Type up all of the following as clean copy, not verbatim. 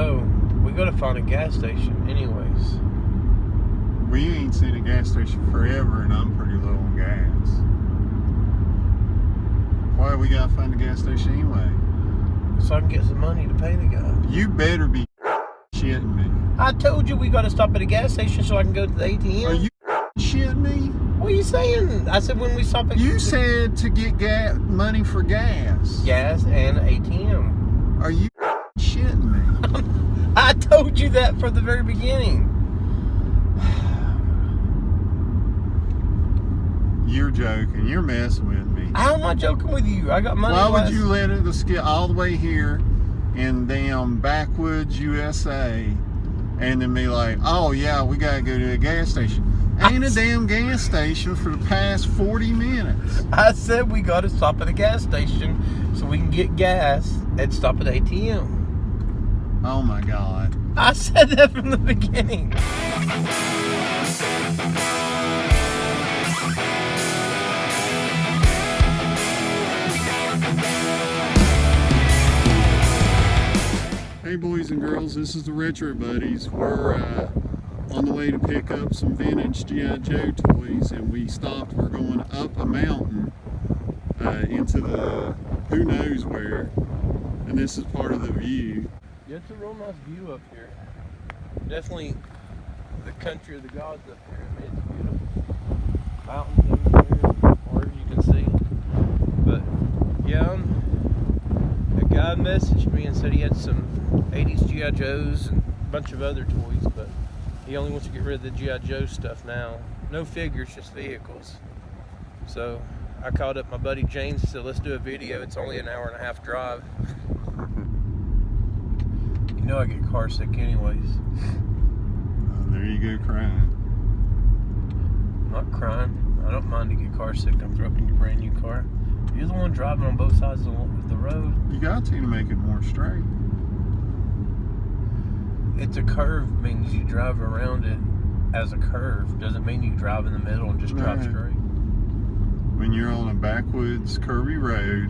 So, we gotta find a gas station anyways. We ain't seen a gas station forever, and I'm pretty low on gas. Why we gotta find a gas station anyway? So I can get some money to pay the guy. You better be shitting me. I told you we gotta stop at a gas station so I can go to the ATM. Are you shitting me? What are you saying? I said when we stop at... You said to get money for gas. Gas and ATM. Are you shitting me? I told you that from the very beginning. You're joking. You're messing with me. I'm not joking with you. I got money. Why would you let us get all the way here in damn backwoods USA and then be like, oh yeah, we gotta go to a gas station? Ain't a damn gas station for the past 40 minutes. I said we gotta stop at a gas station so we can get gas and stop at ATM. Oh my God. I said that from the beginning. Hey boys and girls, this is the Retro Buddies. We're on the way to pick up some vintage G.I. Joe toys, and we stopped. We're going up a mountain into the who knows where, and this is part of the view. Yeah, it's a real nice view up here. Definitely the country of the gods up here. I mean, it's beautiful. Mountains over there, or you can see. But yeah, a guy messaged me and said he had some 80s G.I. Joes and a bunch of other toys, but he only wants to get rid of the G.I. Joe stuff now. No figures, just vehicles. So I called up my buddy James and said, let's do a video. It's only an hour and a half drive. You know I get car sick anyways. There you go, crying. I'm not crying. I don't mind to get car sick. I'm dropping your brand new car. You're the one driving on both sides of the road. You got to make it more straight. It's a curve means you drive around it as a curve. Doesn't mean you drive in the middle and just drive straight. When you're on a backwoods curvy road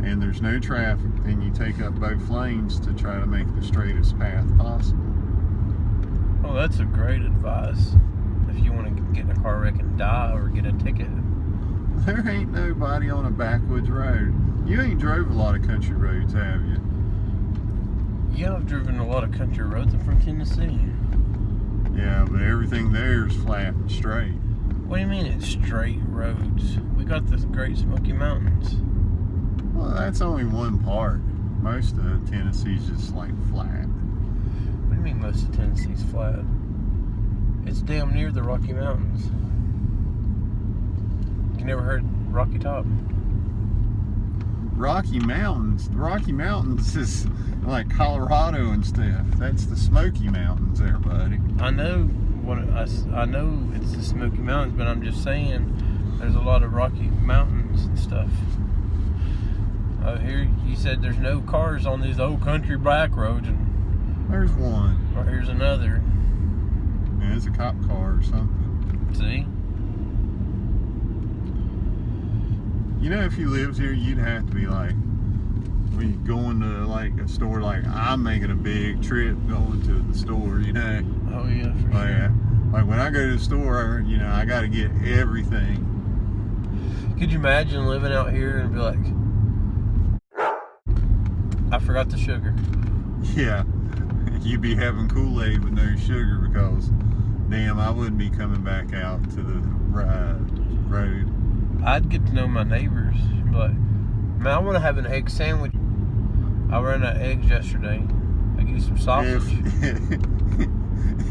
and there's no traffic, then you take up both lanes to try to make the straightest path possible. Oh, that's a great advice. If you want to get in a car wreck and die or get a ticket. There ain't nobody on a backwoods road. You ain't drove a lot of country roads, have you? Yeah, I've driven a lot of country roads. I'm from Tennessee. Yeah, but everything there is flat and straight. What do you mean it's straight roads? We got the Great Smoky Mountains. Well, that's only one part. Most of Tennessee's just like flat. What do you mean most of Tennessee's flat? It's damn near the Rocky Mountains. You never heard Rocky Top? Rocky Mountains? The Rocky Mountains is like Colorado and stuff. That's the Smoky Mountains there, buddy. I know I know it's the Smoky Mountains, but I'm just saying there's a lot of Rocky Mountains and stuff. Here you said there's no cars on these old country back roads, and there's one. Right here's another. Yeah, it's a cop car or something. See? You know, if you lived here, you'd have to be like, when you going to like a store, like I'm making a big trip going to the store, you know. Oh yeah, for sure. Like when I go to the store, you know, I got to get everything. Could you imagine living out here and be like, I forgot the sugar? Yeah, you'd be having Kool-Aid with no sugar because, damn, I wouldn't be coming back out to the road. I'd get to know my neighbors, but man, I want to have an egg sandwich. I ran out of eggs yesterday. I give you some sausage.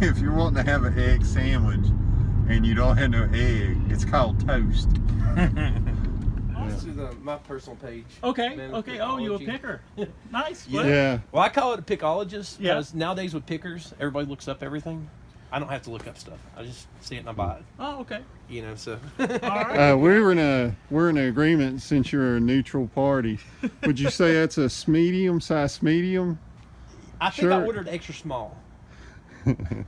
If you're wanting to have an egg sandwich and you don't have no egg, it's called toast. This is my personal page. Okay. Oh, you a picker? Nice. Yeah. Well, I call it a pickologist because nowadays with pickers, everybody looks up everything. I don't have to look up stuff. I just see it and I buy it. Oh, okay. You know, so. All right. We're in agreement since you're a neutral party. Would you say that's a size medium? I think I ordered extra small.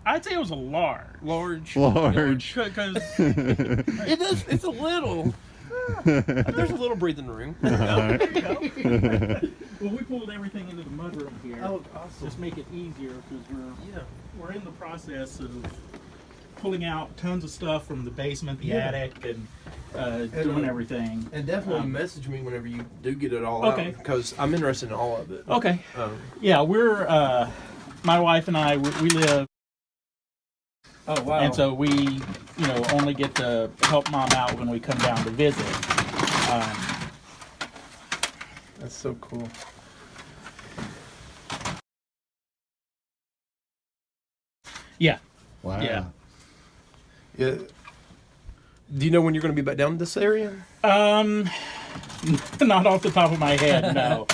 I'd say it was a large. Large. Large. Because It is. It's a little. There's a little breathing room. Well, we pulled everything into the mudroom here. Oh, awesome. Just make it easier because Yeah. we're in the process of pulling out tons of stuff from the basement, the Yeah. attic, and doing everything. And definitely message me whenever you do get it all Okay. out, because I'm interested in all of it. Okay. Um, Yeah, we're my wife and I. We live, oh wow. and so we, only get to help Mom out when we come down to visit. That's so cool. Yeah. Wow. Yeah. Yeah. Do you know when you're going to be back down to this area? Not off the top of my head, no.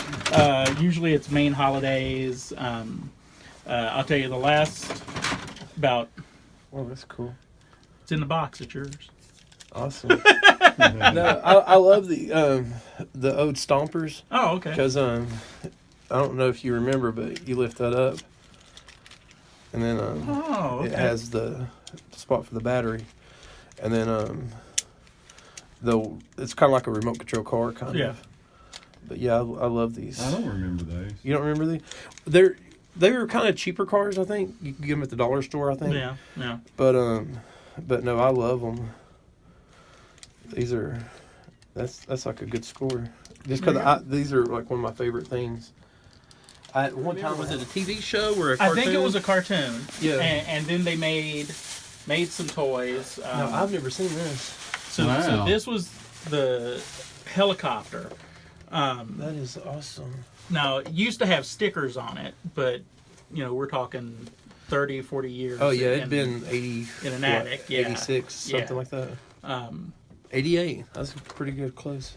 Usually it's main holidays. I'll tell you the last about. Oh, that's cool. It's in the box. It's yours. Awesome. No, I love the old stompers, Oh, okay. because I don't know if you remember, but you lift that up, and then Oh, okay. it has the spot for the battery, and then it's kind of like a remote control car, kind Yeah. of. But yeah, I love these. I don't remember those. You don't remember these? They were kind of cheaper cars, I think. You could get them at the dollar store, I think. Yeah, yeah. But no, I love them. These are, that's like a good score. Just because these are like one of my favorite things. One time, was it a TV show or a cartoon? I think it was a cartoon. Yeah. And then they made some toys. No, I've never seen this. So Wow. this was the helicopter. That is awesome. Now, it used to have stickers on it, but, we're talking 30, 40 years. Oh yeah, it'd in- been 80 in an attic, yeah. 86, something Yeah. like that. 88. That's pretty good, close.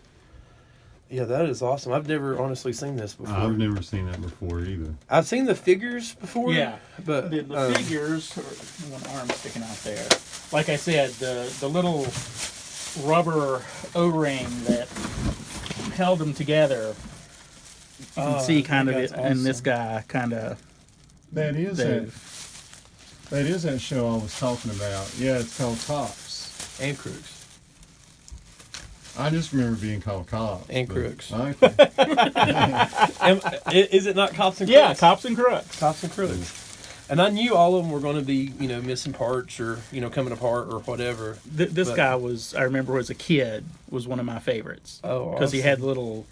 Yeah, that is awesome. I've never honestly seen this before. I've never seen that before either. I've seen the figures before. Yeah. but The figures, one arm sticking out there. Like I said, the little rubber O-ring that held them together. You can see kind of that's it, and this awesome. guy kind of. That is that show I was talking about. Yeah, it's called C.O.P.S. and crooks. I just remember being called Cops. And but- Crooks. Okay. Is it not cops and crooks? Yeah, cops and crooks. Cops and crooks. And I knew all of them were going to be, missing parts or, coming apart or whatever. This But- guy I remember as a kid, was one of my favorites. Oh, Because he awesome. had the little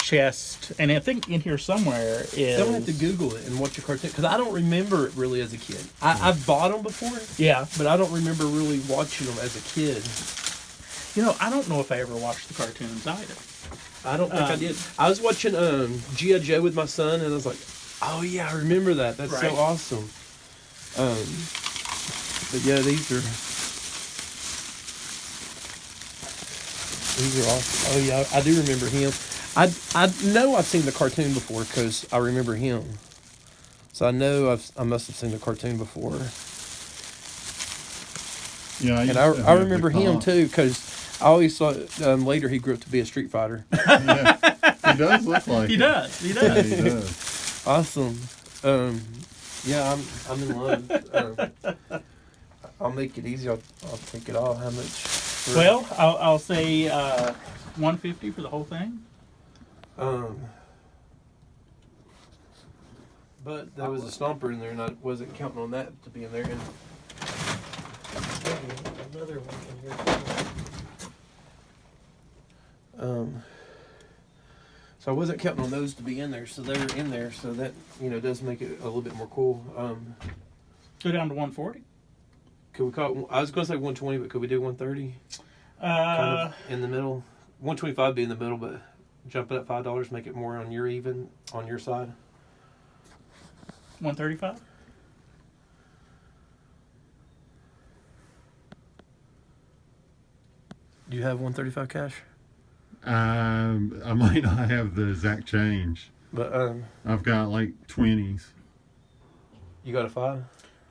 chest, and I think in here somewhere is. I'm going to have to Google it and watch a cartoon, because I don't remember it really as a kid. I've bought them before, Yeah. but I don't remember really watching them as a kid. I don't know if I ever watched the cartoons either. I don't think I did. I was watching G.I. Joe with my son, and I was like, oh yeah, I remember that. That's Right. so awesome. But yeah, these are awesome. Oh yeah, I do remember him. I know I've seen the cartoon before, because I remember him. So I know I must have seen the cartoon before. Yeah, And used to I have remember the him Cops. too, because I always thought later he grew up to be a street fighter. Yeah, he does look like He it. does. He Yeah, does. he does. Awesome. Yeah, I'm in love. I'll make it easy. I'll take it all. How much? for- Well, I'll say $150 for the whole thing. But there was a stomper in there, and I wasn't counting on that to be in there. And another one in here. So I wasn't counting on those to be in there, so they were in there. So that does make it a little bit more cool. Go down to 140. Could we call it? I was going to say 120, but could we do 130? Kind of in the middle. 125 be in the middle, but jump it up $5, make it more on your side. 135. Do you have 135 cash? I might not have the exact change. But I've got like 20s. you got a 5?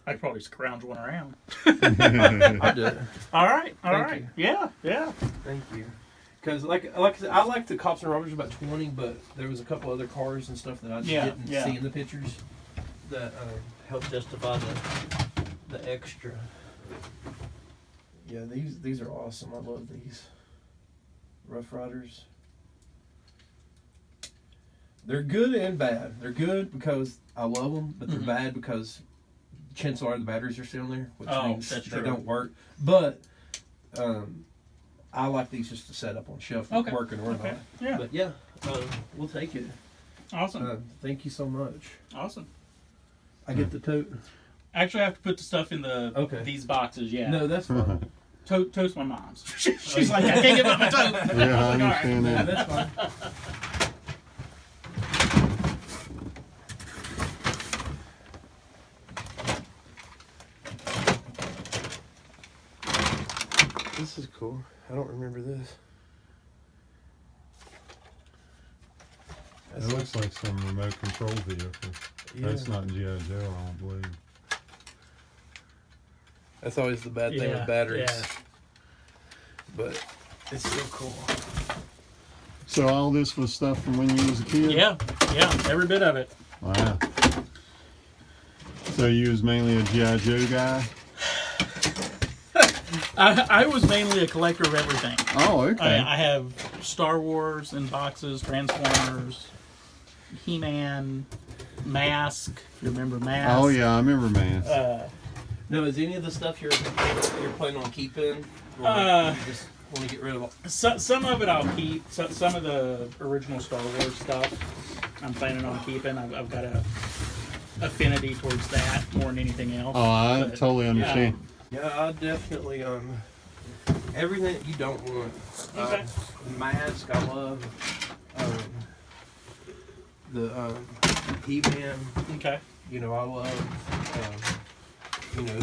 I could probably scrounge one around. I'll do it. All right. All Thank right. you. Yeah. Yeah. Thank you. Because like I said, I like the Cops and Robbers about 20, but there was a couple other cars and stuff that I Yeah, didn't yeah. see in the pictures that helped justify the extra. Yeah, these are awesome. I love these. Rough Riders. They're good and bad. They're good because I love them, but they're bad because chances are the batteries are still in there, which means that's they true. don't work. But I like these just to set up on shelf, working or not. Yeah. But yeah, we'll take it. Awesome. Thank you so much. Awesome. I get the tote. Actually, I have to put the stuff in these boxes. Yeah. No, that's fine. Tote's my mom's. She's like, I can't give up my tote. Yeah, I Like, understand Yeah, that. that's fine. This is cool. I don't remember this. It looks like some remote control vehicle. That's Yeah. not G.I. Joe, I don't believe. That's always the bad thing Yeah, with batteries. yeah. But it's still cool. So all this was stuff from when you was a kid? Yeah, every bit of it. Wow. So you was mainly a G.I. Joe guy? I was mainly a collector of everything. Oh, okay. I have Star Wars in boxes, Transformers, He-Man, Mask. If you remember Mask. Oh yeah, I remember man. No, is any of the stuff you're planning on keeping? Or you just want to get rid of all? Some of it I'll keep. Some of the original Star Wars stuff I'm planning on keeping. I've got a affinity towards that more than anything else. Oh, I But, totally understand. Yeah, I definitely everything that you don't want. Okay. Mask, I love. The He-Man, Okay. you know, I love. You know,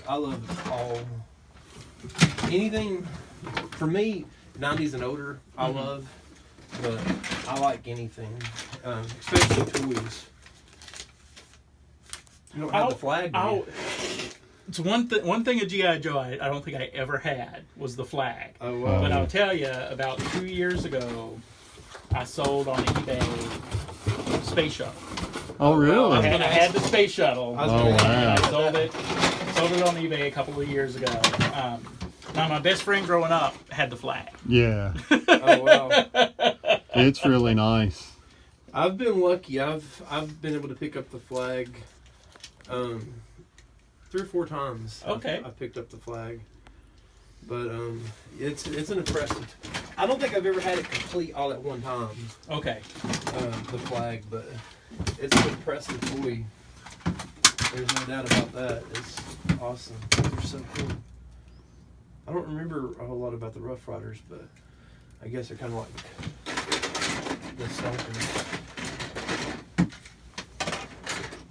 I love all anything. For me, 90s and older, I love, but I like anything, especially toys. You don't have the flag. Do you? It's one thing of G.I. Joe I don't think I ever had was the flag. Oh wow. But I'll tell you, about 2 years ago, I sold on eBay Space Shuttle. Oh really? I had the Space Shuttle. I was Oh, gonna wow. And I sold it on eBay a couple of years ago. Now my best friend growing up had the flag. Yeah. Oh wow. It's really nice. I've been lucky. I've been able to pick up the flag 3 or 4 times. Okay. I picked up the flag, but it's an impressive. I don't think I've ever had it complete all at one time. Okay. The flag, but it's an impressive toy. There's no doubt about that. It's awesome. They're so cool. I don't remember a whole lot about the Rough Riders, but I guess they're kind of like the Stalkers.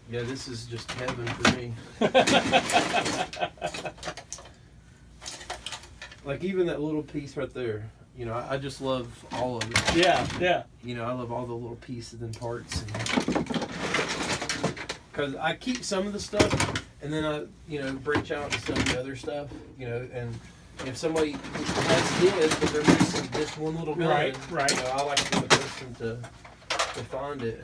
Yeah, this is just heaven for me. Like even that little piece right there, you know, I just love all of it. Yeah. You know, I love all the little pieces and parts. Because I keep some of the stuff, and then I, you know, branch out and some of the other stuff, you know, and if somebody has his, but they're missing this one little gun, Right. you know, I like to be the person to find it.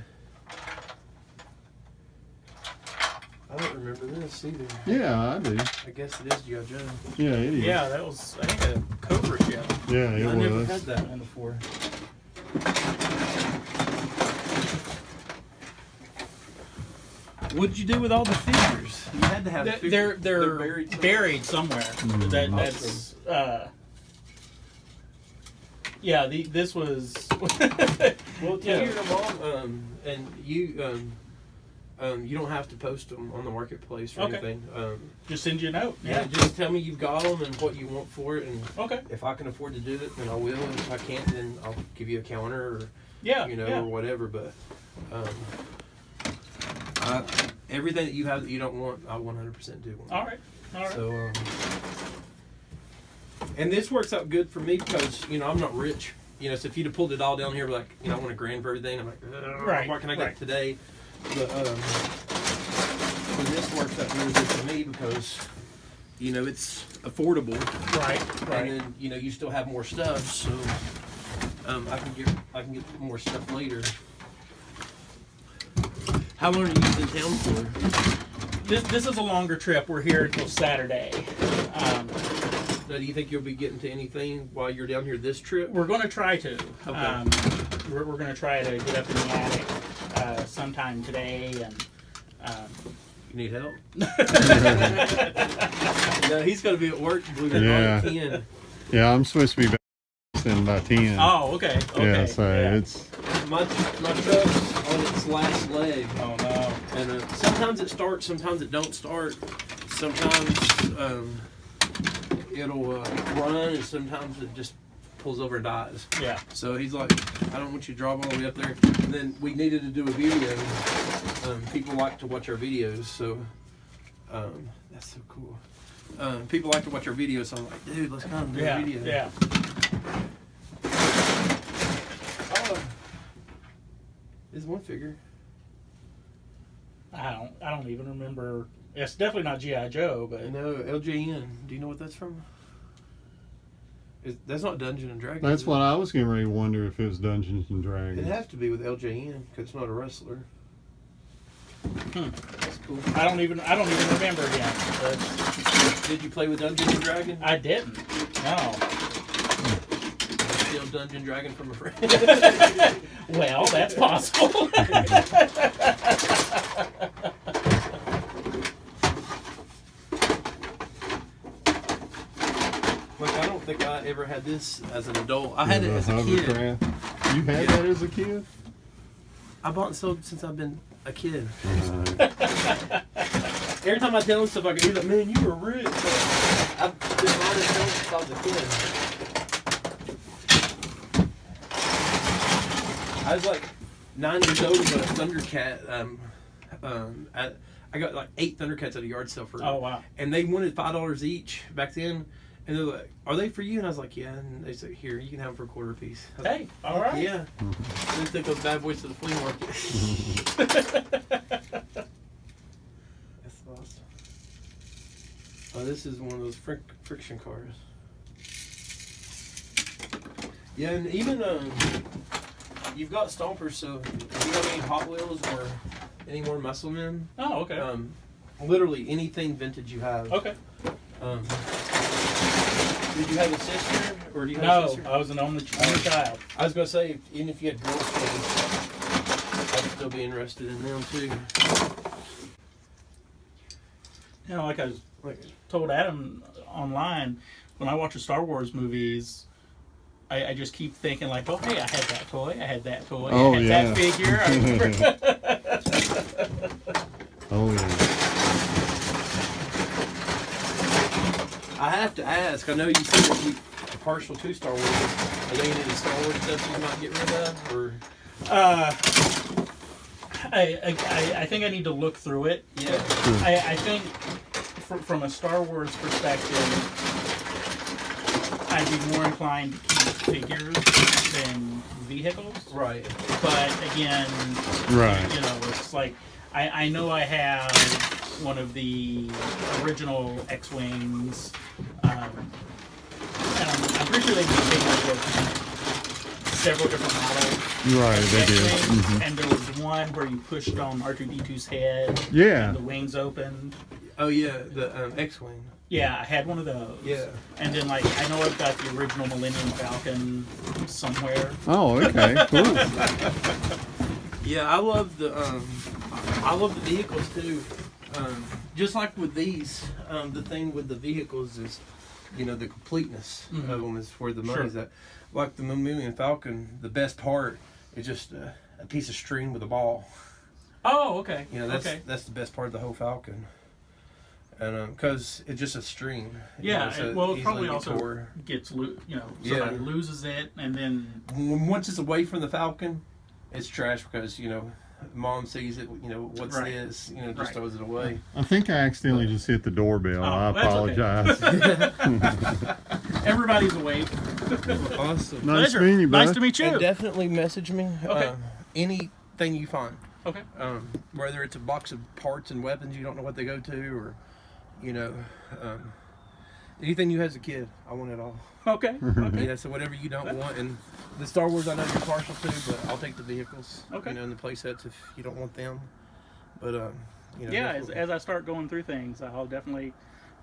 I don't remember this either. Yeah, I do. I guess it is G.I. Joe. Yeah, it is. Yeah, that was, I think, a Cobra ship. Yeah, I it never was. had that one before. What did you do with all the figures? You had to have They're figures. buried somewhere. That's yeah. This was Well, tell Yeah. your mom, and you don't have to post them on the marketplace or Okay. anything. just send you a note. Yeah, just tell me you've got them and what you want for it, and Okay. if I can afford to do it, then I will. And if I can't, then I'll give you a counter or Yeah. you know yeah. or whatever. But everything that you have that you don't want, I 100% do want. All right. So, and this works out good for me because, you know, I'm not rich. You know, so if you'd have pulled it all down here, like, you know, I want a grand for everything, I'm like, Right, what can I get right. today? But, so this works out really good for me because, you know, it's affordable. Right. And then, you know, you still have more stuff, so I can get more stuff later. How long are you in town for? This is a longer trip. We're here until Saturday. Now, do you think you'll be getting to anything while you're down here this trip? We're going to try to. Okay. We're going to try to get up in the attic sometime today, and You need help? No, he's going to be at work. Believe it or not, he can. Yeah, I'm supposed to be back in by 10. oh, okay. Yeah, so it's My truck's on its last leg. Oh no. And sometimes it starts, sometimes it don't start. Sometimes it'll run, and sometimes it just pulls over and dies. Yeah. So he's like, I don't want you to drive all the way up there. And then we needed to do a video. People like to watch our videos, so that's so cool. People like to watch our videos, so I'm like, dude, let's come do a video. Yeah. Oh, there's one figure. I don't even remember. It's definitely not G.I. Joe, but No, LJN. Do you know what that's from? That's not Dungeons and Dragons. that's is what it? I was getting ready to wonder if it was Dungeons and Dragons. It'd have to be with LJN because it's not a wrestler. That's cool. I don't even remember him. But Did you play with Dungeons and Dragons? I didn't. No. Steal Dungeon Dragon from a friend. Well, that's possible. Look, I don't think I ever had this as an adult. I had it as a kid. Hovercraft. You had that as a kid? I bought and sold since I've been a kid. Every time I tell him stuff, I go, he's like, man, you were rich. I've been buying and selling since I was a kid. I was like 9 years old and got a Thundercat. I got like 8 Thundercats at a yard sale for. Oh wow. And they wanted $5 each back then. And they're like, "Are they for you?" And I was like, "Yeah." And they said, "Here, you can have them for a quarter piece." I was Hey, all right. yeah. And then took those bad boys to the flea market. That's awesome. Oh, this is one of those friction cars. Yeah, and even you've got stompers. So if you have any Hot Wheels or any more Muscle Men, Oh, okay. literally anything vintage you have. Okay. Did you have a sister, or do you have a No, sister? I was an only child. I was gonna say, even if you had girls, I'd still be interested in them too. You know, like I Like, told Adam online, when I watch the Star Wars movies, I just keep thinking like, oh hey, I had that toy, I had that toy, Oh, I had yeah. that figure. I remember. Oh, yeah. I have to ask. I know you said that you are partial to Star Wars. Are there any Star Wars stuff you might get rid of, or? I think I need to look through it. Yeah. I think from a Star Wars perspective, I'd be more inclined to keep figures than vehicles. Right. But again, Right. you know, it's like I know I have one of the original X-Wings, and I'm pretty sure they made like several different models. Right, they did. X-Wings, Mhm. and there was one where you pushed on R2-D2's head, Yeah. and the wings opened. Oh yeah, the X-wing. Yeah, I had one of those. Yeah. And then, like, I know I've got the original Millennium Falcon somewhere. Oh, okay. Cool. Yeah, I love the vehicles too. Just like with these, the thing with the vehicles is, you know, the completeness Mhm. of them is where the Sure. money's at. Like the Millennium Falcon, the best part is just a piece of string with a ball. Oh, okay. You know, that's okay. that's the best part of the whole Falcon. And because it's just a string. Yeah, so and, well, it easily probably get also tore. gets, somebody Yeah. loses it, and then, Once it's away from the Falcon, it's trash because, you know, mom sees it, you know, what's Right. this, you know, just Right. throws it away. I think I accidentally just hit the doorbell. Oh, I that's okay. apologize. everybody's awake. Awesome. Nice Pleasure. meeting you, bud. Nice to meet you. And definitely message me. Okay. Anything you find. Okay. Whether it's a box of parts and weapons you don't know what they go to, or, you know, anything you had as a kid, I want it all. Okay. Okay. Yeah, so whatever you don't want. And the Star Wars I know you're partial to, but I'll take the vehicles. Okay. You know, and the play sets if you don't want them. But, you know. Yeah, definitely. as I start going through things, I'll definitely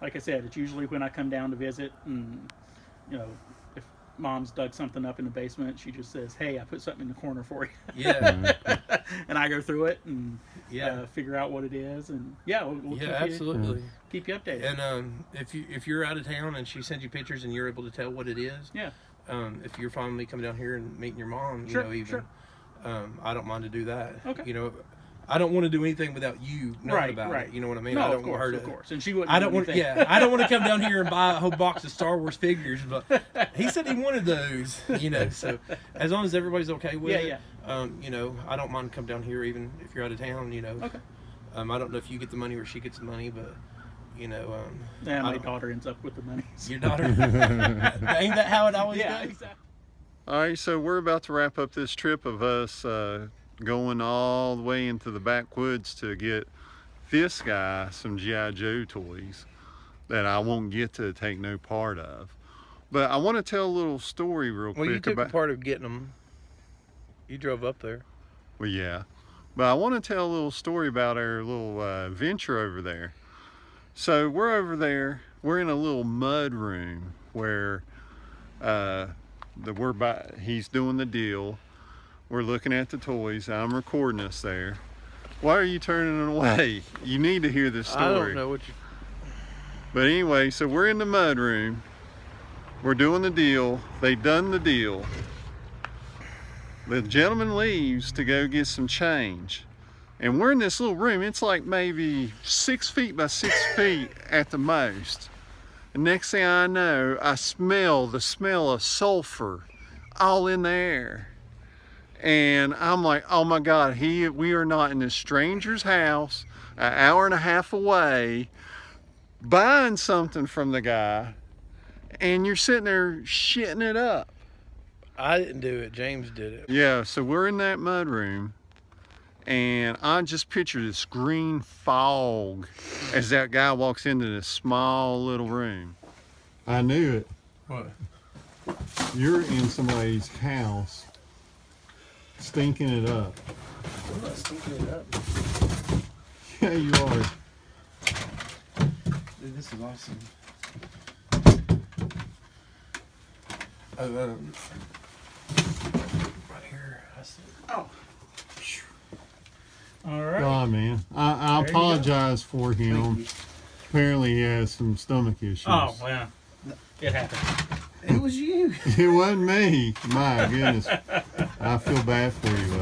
like I said, it's usually when I come down to visit, and you know, if Mom's dug something up in the basement, she just says, "Hey, I put something in the corner for you." Yeah. And I go through it and Yeah. figure out what it is, and we'll Yeah, absolutely. keep you updated. And if you're out of town and she sends you pictures and you're able to tell what it is, Yeah, if you're fine with me coming down here and meeting your mom, you Sure, know, even, sure. I don't mind to do that. Okay. You know, I don't want to do anything without you knowing about right. it. You know what I mean? No, I don't of course, want her to. of course. And she wouldn't. I don't want. anything. Yeah, I don't want to come down here and buy a whole box of Star Wars figures. But he said he wanted those. You know, so as long as everybody's okay with it, you know, I don't mind come down here even if you're out of town. You know. Okay. I don't know if you get the money or she gets the money, but you know. Yeah, my daughter ends up with the money. Your daughter. Ain't that how it always Yeah, goes? exactly. All right, so we're about to wrap up this trip of us going all the way into the backwoods to get this guy some G.I. Joe toys that I won't get to take no part of. But I want to tell a little story real quick. Well, you took about a part of getting them. You drove up there. Well, yeah. But I want to tell a little story about our little venture over there. So we're over there. We're in a little mud room where he's doing the deal. We're looking at the toys. I'm recording us there. Why are you turning it away? You need to hear this story. I don't know what you. But anyway, so we're in the mud room. We're doing the deal. They done the deal. The gentleman leaves to go get some change. And we're in this little room. It's like maybe 6 feet by 6 feet at the most. And next thing I know, I smell the smell of sulfur all in the air. And I'm like, oh my God, we are not in this stranger's house, an hour and a half away, buying something from the guy, and you're sitting there shitting it up. I didn't do it. James did it. Yeah, so we're in that mud room, and I just picture this green fog as that guy walks into this small little room. I knew it. What? You're in somebody's house, stinking it up. I'm not stinking it up. Yeah, you are. Dude, this is awesome. Right here. I see. Oh. All right. God, man. I There you go. apologize for Thank him. you. Apparently he has some stomach issues. Oh, well, it happened. It was you. It wasn't me. My goodness. I feel bad for you.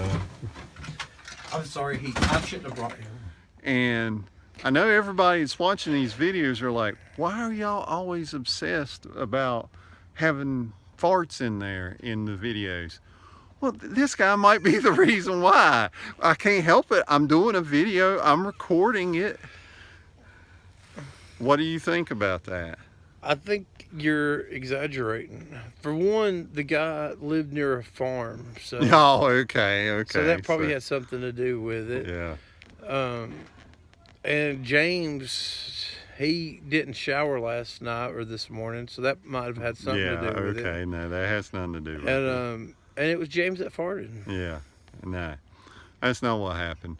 I'm sorry, I shouldn't have brought him. And I know everybody that's watching these videos are like, why are y'all always obsessed about having farts in there in the videos? Well, this guy might be the reason why. I can't help it. I'm doing a video. I'm recording it. What do you think about that? I think you're exaggerating. For one, the guy lived near a farm, so Oh, okay. so that probably has something to do with it. Yeah. And James, he didn't shower last night or this morning, so that might have had something Yeah, to do with okay. it. No, that has nothing to do with it. And it was James that farted. Yeah, no, that's not what happened.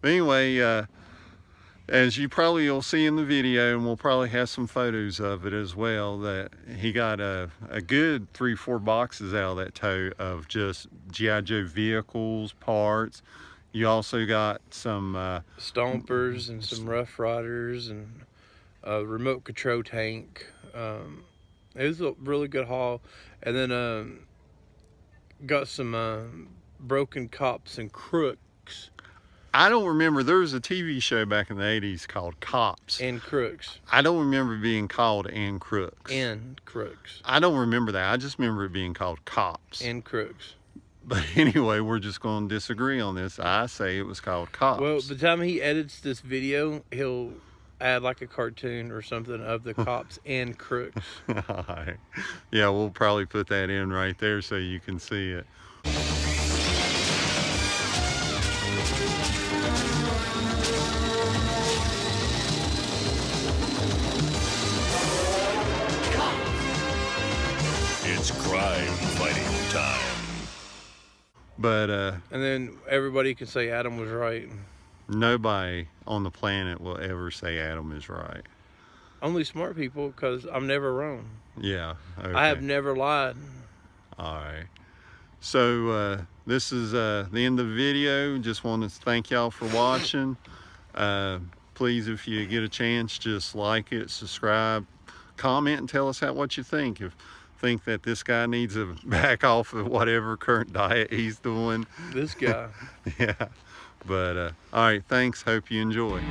But anyway, as you probably will see in the video, and we'll probably have some photos of it as well, that he got a good 3-4 boxes out of that tote of just G.I. Joe vehicles, parts. You also got some Stompers and some Rough Riders and a remote control tank. It was a really good haul. And then got some broken cops and crooks. I don't remember, there was a TV show back in the 80s called C.O.P.S. And crooks. I don't remember being called and crooks. And crooks. I don't remember that. I just remember it being called C.O.P.S. And crooks. But anyway, we're just going to disagree on this. I say it was called C.O.P.S. Well, by the time he edits this video, he'll add like a cartoon or something of the cops and crooks. All right. Yeah, we'll probably put that in right there so you can see it. It's crime fighting time. But And then everybody can say Adam was right. nobody on the planet will ever say Adam is right. Only smart people, because I'm never wrong. Yeah. Okay. I have never lied. All right. So this is the end of the video. Just want to thank y'all for watching. Please, if you get a chance, just like it, subscribe, comment, and tell us what you think. If think that this guy needs to back off of whatever current diet he's doing. This guy. Yeah. But all right, thanks. Hope you enjoy.